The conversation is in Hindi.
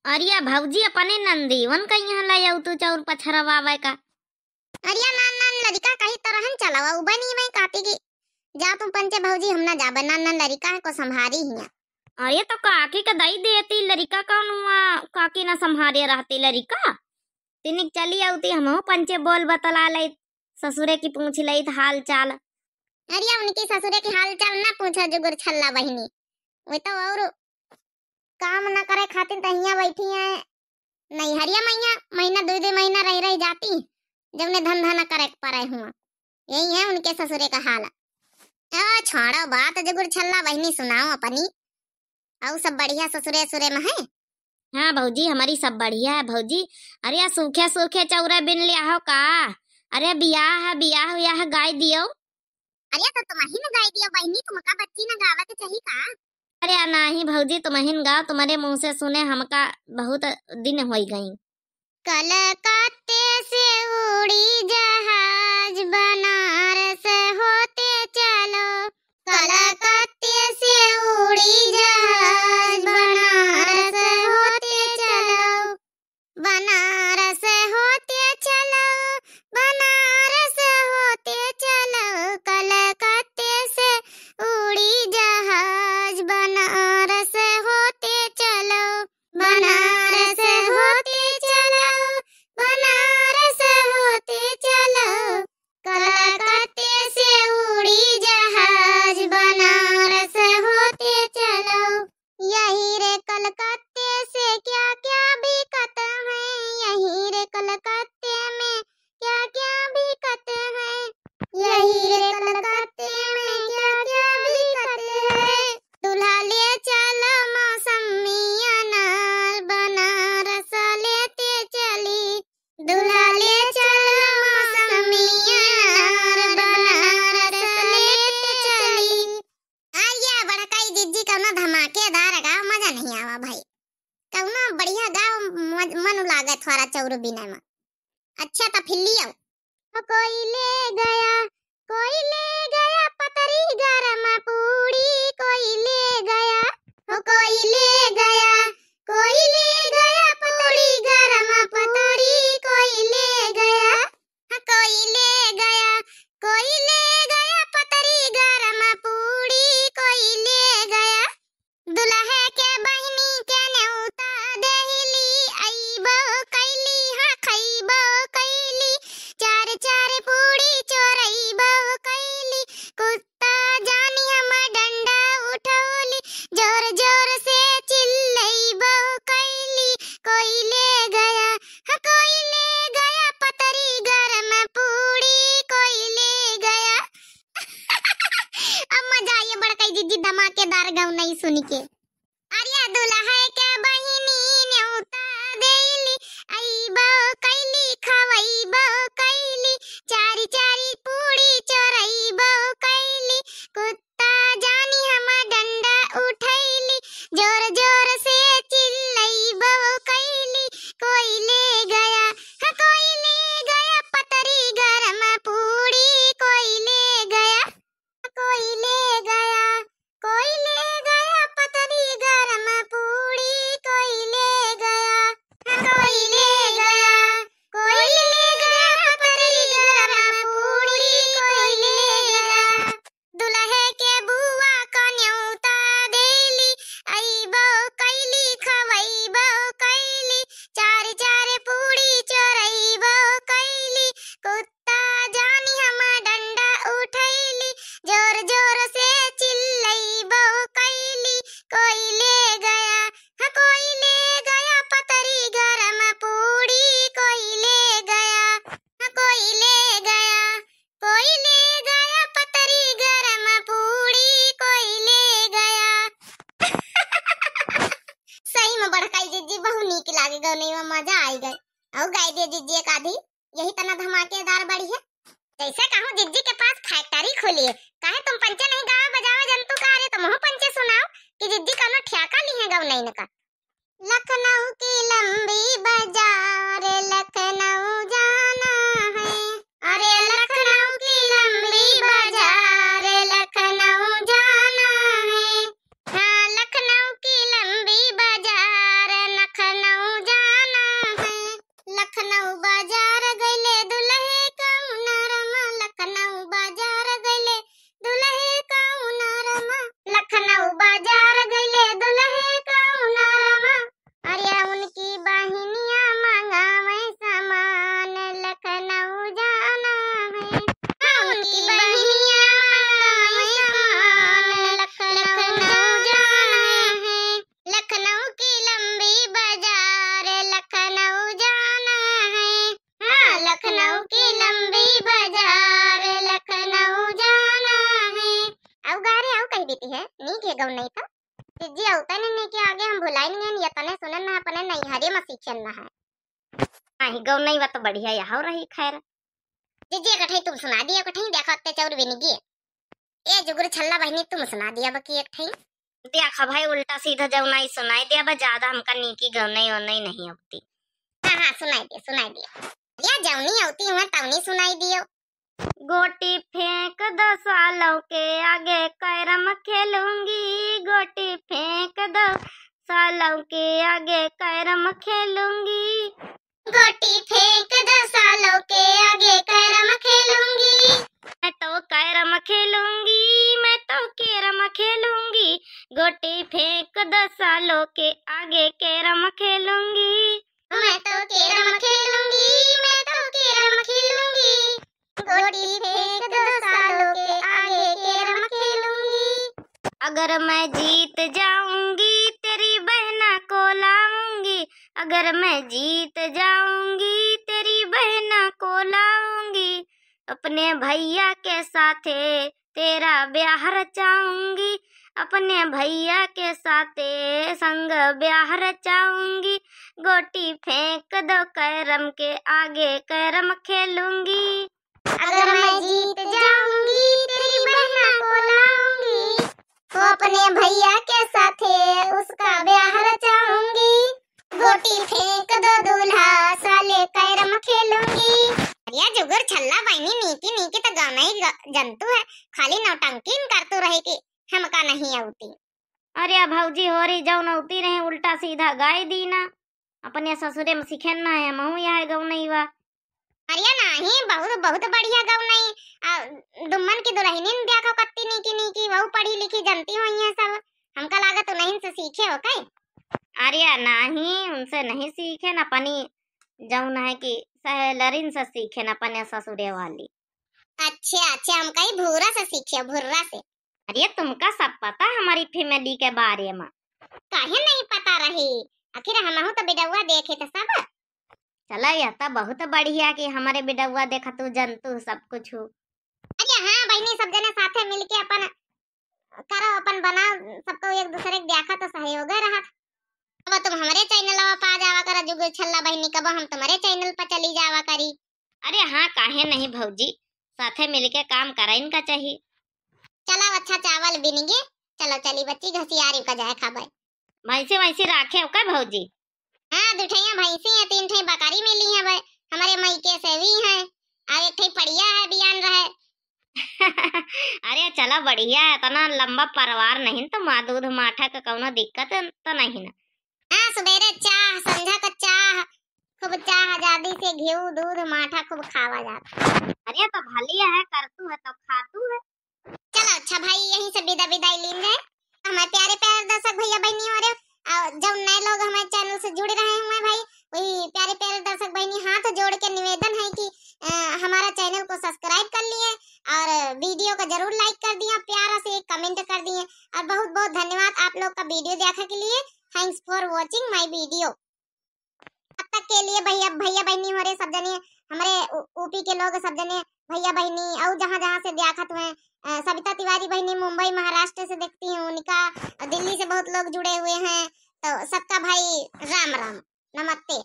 अरिया भौजी अपने नंदी वन कहीं यहाँ लाई आउ तू चाउर पछरवा आवे का। अरिया नान नान लड़का कहीं तरहन चलावा उबनी में काती की जा तुम पंचे भौजी हम ना जाबे नान नान लड़का को संभारी हिया। अरे तो काकी का दई देती लड़का कौन हुआ काकी ना संभारे रहती लड़का तिनिक चली आउती हम पंचे बोल बतला ले ससुरे की पूछ लई हाल चाल। अरिया उनकी ससुरे की हाल चाल ना पूछा जुगुर छल्ला बहिनी वे तो और काम न करे खातिर तहिया बैठी है नहीं हरिया मैया महीना दो महीना रह रह जाती जब ने धंधा न करे पड़े हुआ यही है उनके ससुरे का हाल। छोड़ो बात जुगुर छल्ला बहिनी सुनाओ अपनी और सब बढ़िया ससुरे सुरे में है। हाँ भौजी हमारी सब बढ़िया है भौजी। अरे सूखे सूखे चौरा बिन लिया हो का। अरे बियाह है गाय दियो। अरे तो तुम ही न गाय दियो बहिनी तुमका बच्ची न गावा के चाहिए का। अरे नहीं भौजी तुम हिन गाओ तुम्हारे मुंह से सुने हमका बहुत दिन हो गई। कलकत्ते से उड़ी जहाज बनारस होते चलो कलकत्ते से उड़ी जहाज बनारस होते चलो बनारस होते चलो बनारस होते चलो कलकत्ते से उड़ी जहाज बनारस होते चलो बनारस होते चलो बनारस होते चलो कलकत्ते से उड़ी जहाज बनारस होते चलो। यही रे कलकत्ते से क्या क्या बिकत है यही रे कलकत्ते में क्या क्या बिकत है यही रे कलकत्ते में क्या क्या बिकत है। दूल्हा ले चलो मौसमी अनार बनारस लेते चली दूल्हा ले चलो मौसमी अनार बनारस लेते चली। आइया बड़काई जिज्जी कौनो धमाकेदार गाँव मजा नहीं आवा भाई कौनो बढ़िया गाँव मन लागे थोड़ा चौर बिना में। अच्छा तो फिर लियो कोई ले गया पतरी गरम पूड़ी कोई ले गया कोई ले गया पूड़ी गरम पतरी कोई ले गया पतरी गरम पूड़ी कोई ले गया। दुल्हे के बहिनी के न्योता देहली आईबो कैली हाँ खईबो कैली चार चार पूड़ी चोरईबो कैली कुत्ता जानी हम डंडा उठौली जोर जोर से चिल्लईबो कैली कोई ले गया हाँ कोई ले गया पतरी गरम पूड़ी कोई ले गया। अब मजा आइए बड़काई जिज्जी धमाकेदार गाँव नहीं सुन के। अरे दुल्हा के बहिनी न्योता देली आईबो कैली खवईबो कैली चारी चारी पूड़ी चोरईबो कैली कुत्ता जानी हम डंडा उठैली जोर जोर से चिल्लईबो कैली कोई ले गया हाँ कोई ले गया पतरी गरम पूड़ी कोई ले गया पतरी गरम पूड़ी कोई ले गया कोई ले गया पतरी गरम पूड़ी कोई ले गया। दुल्हे के बुआ का न्योता देली आईबो कैली खवईबो कैली चार चार पूड़ी चोरईबो कैली कुत्ता जानी हम डंडा उठैली जोर जोर से चिल्लईबो कैली कोई ले गया हाँ कोई ले गया पतरी गरम पूड़ी कोई ले गया हाँ कोई ले गया पतरी गरम पूड़ी कोई ले गया। सही में बड़काई जिज्जी बहुत नीक लागे गौनी में मजा आई गई और गाय दे जिज्जी एक आधी यही तना धमाकेदार बढ़िया जैसे कहूँ जिज्जी के पास फैक्ट्री खोली है काहे तुम पंचे नहीं गावा बजावा जंतु का रे तुम पंचे सुनाओ कि जिज्जी कौनो ठेका ली है गाँव नहीं का। लखनऊ की लंबी बाजार लखनऊ जाना है अरे लखनऊ की लंबी बाजार लखनऊ जाना है हाँ लखनऊ की लंबी बाजार लखनऊ है गौ नहीं था जिज्जी औता नहीं के आगे हम भुलाई नहीं है तने सुनन ना अपने नहीं हरे में सीखन ना है नहीं गौ नहीं वा तो बढ़िया यहाँ रही खैर। जिज्जी कठई तुम सुना दिया कठई देखो ते चौर बिनगी ए जुगुर छल्ला बहनी तुम सुना दिया बकी एक ठई देखा भाई उल्टा सीधा जब नहीं सुनाई दिया बा ज्यादा हमका नीकी गौ नहीं होती। हाँ सुनाई दिया या जौनी औती हुआ तवनी सुनाई दियो। गोटी फेंक 10 सालों के आगे कैरम खेलूंगी, गोटी फेंक 10 सालों के आगे कैरम खेलूंगी, गोटी फेंक 10 सालों के आगे कैरम खेलूंगी, मैं तो कैरम खेलूंगी, मैं तो कैरम खेलूंगी, गोटी फेंक 10 सालों के आगे कैरम खेलूंगी, मैं तो कैरम खेलूंगी, मैं तो कैरम खेलूंगी, गोटी फेंक 10 सालों के आगे कैरम खेलूंगी। अगर मैं जीत जाऊंगी तेरी बहना को लाऊंगी, अगर मैं जीत जाऊंगी तेरी बहना को लाऊंगी, अपने भैया के साथे तेरा ब्याह रचाऊंगी, अपने भैया के साथे संग ब्याह रचाऊंगी, गोटी फेंक दो कैरम के आगे कैरम खेलूंगी, अगर मैं जीत जाऊंगी तेरी बहना को लाऊंगी, तो अपने भैया के साथे उसका ब्याह रचाऊंगी, गोटी फेंक दो दूल्हा साले कैरम खेलूंगी। अरे जुगर छल्ला बहनी नीकी तो गाना ही जंतु है, खाली नौटंकी करतू रहे कि हमका नहीं आउती। अरे भौजी हो रही जाऊ नौती रहे उल्टा सीधा गाय दी ना, अपने ससुरे में सीखे ना है महू यहाँ गौ नहीं वा। अरे नहीं बहुत बढ़िया गौ नहीं दुम्मन की दुल्हनी देखो कत्ती नीकी बहु पढ़ी लिखी जनती हुई है सब, हमका लागत तो नहीं से सीखे हो कई। अरे नहीं उनसे नहीं सीखे न अपनी जौन है कि सहेलरिन से सीखे न अपने ससुरे वाली। अच्छा हम कहीं भूरा से सीखे भूरा से। अरे तुमका सब पता हमारी फैमिली के बारे में। काहे नहीं पता रही, आखिर हम तो बिडौआ देखे थे सब। चला यह तो बहुत बढ़िया कि हमारे बिडौआ देखा तू जंतु सब कुछ हो। अरे हाँ बहनी सब जने साथे मिलके अपन करो अपन बना सबको एक दूसरे के देखा तो सहयोग रहा। अब तुम हमारे चैनल पा जावा करा जुगुर छल्ला बहनी, कब हम तुम्हारे चैनल पर चली जावा करी। अरे हाँ काहे नहीं भौजी, साथे मिलके काम करा इनका चाहिए। चलो अच्छा चावल बिनगे, चलो चली बच्ची घसियारी का जाए खाबे। भैंसी राखे हो क्या भौजी? हाँ 2 ठैया भैंसी है, 3 ठे बकरी मिली है भाई हमारे मईके से भी है, और एक ठे पड़िया है बियान रहे। अरे चला बढ़िया है, तना लंबा परिवार नहीं तो माँ दूध माठा का कौनो दिक्कत तो नहीं ना। हाँ सवेरे चाह संझा का चाह खूब चाह आजादी से घी दूध माठा खूब खावा जाता। अरे तो भलिया है करतू है तो खातू है। चलो अच्छा भाई यहीं से विदाई लीन जाए। हमारे प्यारे दर्शक भैया बहनी और जब नए लोग हमारे चैनल से जुड़ रहे हैं भाई, वही प्यारे दर्शक बहनी हाथ जोड़ के निवेदन है कि हमारा चैनल को सब्सक्राइब कर लिए और वीडियो को जरूर लाइक कर दिया, प्यारा से एक कमेंट कर दिए, और बहुत बहुत धन्यवाद आप लोग का वीडियो देखने के लिए। Thanks for watching my video. अब तक के लिए भैया बहनी हो रहे सब जने हमारे ऊपी के लोग सब जने भैया बहनी और जहाँ से देखत हुए, सविता तिवारी बहनी मुंबई महाराष्ट्र से देखती हूँ, उनका दिल्ली से बहुत लोग जुड़े हुए हैं, तो सबका भाई राम राम नमस्ते।